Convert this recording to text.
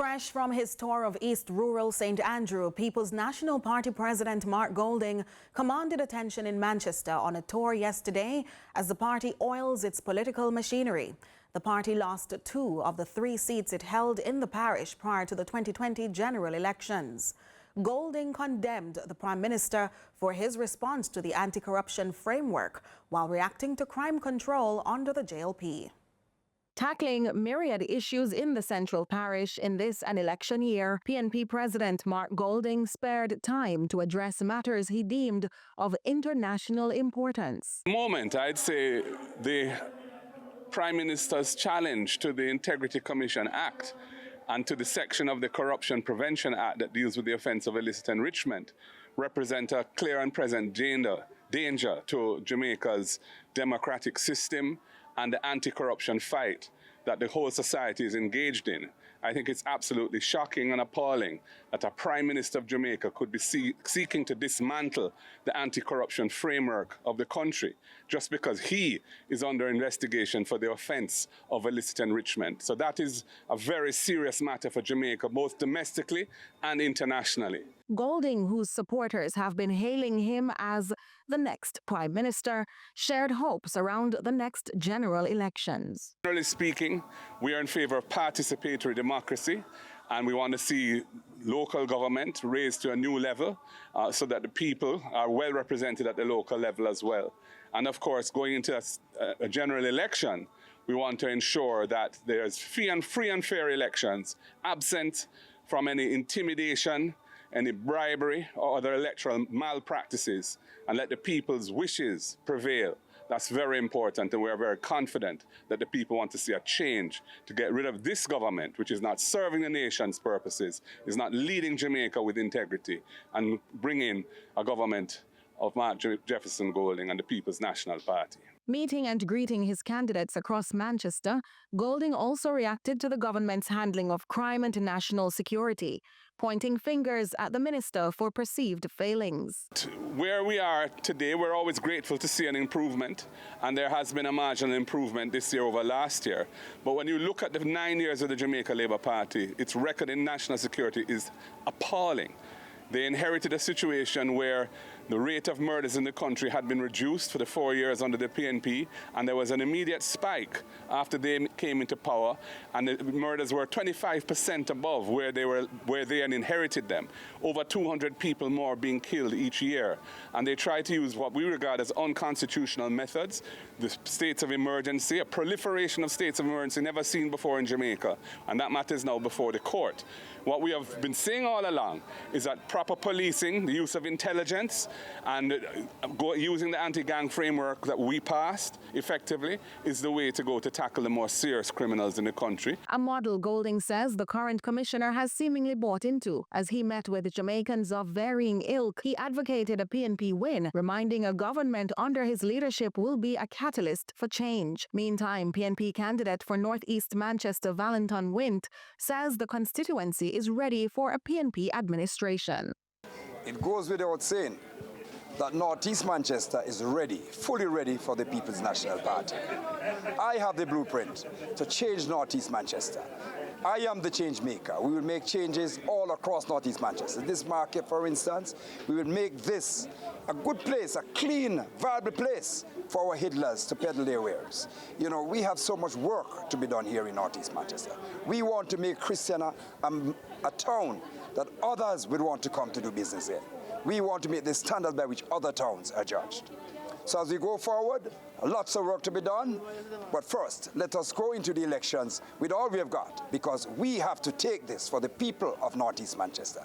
Fresh from his tour of East Rural St Andrew, People's National Party President Mark Golding commanded attention in Manchester on a tour yesterday as the party oils its political machinery. The party lost 2 of the 3 seats it held in the parish prior to the 2020 general elections. Golding condemned the Prime Minister for his response to the anti-corruption framework while reacting to crime control under the JLP. Tackling myriad issues in the central parish in this an election year, PNP President Mark Golding spared time to address matters he deemed of international importance. At the moment, I'd say the Prime Minister's challenge to the Integrity Commission Act and to the section of the Corruption Prevention Act that deals with the offence of illicit enrichment represent a clear and present danger to Jamaica's democratic system and the anti-corruption fight that the whole society is engaged in. I think it's absolutely shocking and appalling that a Prime Minister of Jamaica could be seeking to dismantle the anti-corruption framework of the country just because he is under investigation for the offence of illicit enrichment. So that is a very serious matter for Jamaica, both domestically and internationally. Golding, whose supporters have been hailing him as the next Prime Minister, shared hopes around the next general elections. Generally speaking, we are in favour of participatory democracy, and we want to see local government raised to a new level so that the people are well represented at the local level as well. And of course, going into a general election, we want to ensure that there's free and fair elections, absent from any intimidation, any bribery or other electoral malpractices, and let the people's wishes prevail. That's very important, and we're very confident that the people want to see a change to get rid of this government, which is not serving the nation's purposes, is not leading Jamaica with integrity, and bring in a government of Mark Jefferson Golding and the People's National Party. Meeting and greeting his candidates across Manchester, Golding also reacted to the government's handling of crime and national security, pointing fingers at the minister for perceived failings. Where we are today, we're always grateful to see an improvement, and there has been a marginal improvement this year over last year. But when you look at the 9 years of the Jamaica Labour Party, its record in national security is appalling. They inherited a situation where the rate of murders in the country had been reduced for the 4 years under the PNP, and there was an immediate spike after they came into power, and the murders were 25% above where they had inherited them. Over 200 people more being killed each year, and they tried to use what we regard as unconstitutional methods, the states of emergency, a proliferation of states of emergency never seen before in Jamaica, and that matter is now before the court. What we have been saying all along is that proper policing, the use of intelligence, and using the anti-gang framework that we passed effectively is the way to go to tackle the more serious criminals in the country. A model Golding says the current commissioner has seemingly bought into. As he met with Jamaicans of varying ilk, he advocated a PNP win, reminding a government under his leadership will be a catalyst for change. Meantime, PNP candidate for North East Manchester Valentin Wint says the constituency is ready for a PNP administration. It goes without saying that North East Manchester is ready, fully ready for the People's National Party. I have the blueprint to change North East Manchester. I am the change maker. We will make changes all across North East Manchester. This market, for instance, we will make this a good place, a clean, viable place for our hiddlers to peddle their wares. You know, we have so much work to be done here in North East Manchester. We want to make Christiana a town that others would want to come to do business in. We want to meet the standard by which other towns are judged. So as we go forward, lots of work to be done. But first, let us go into the elections with all we have got, because we have to take this for the people of North East Manchester.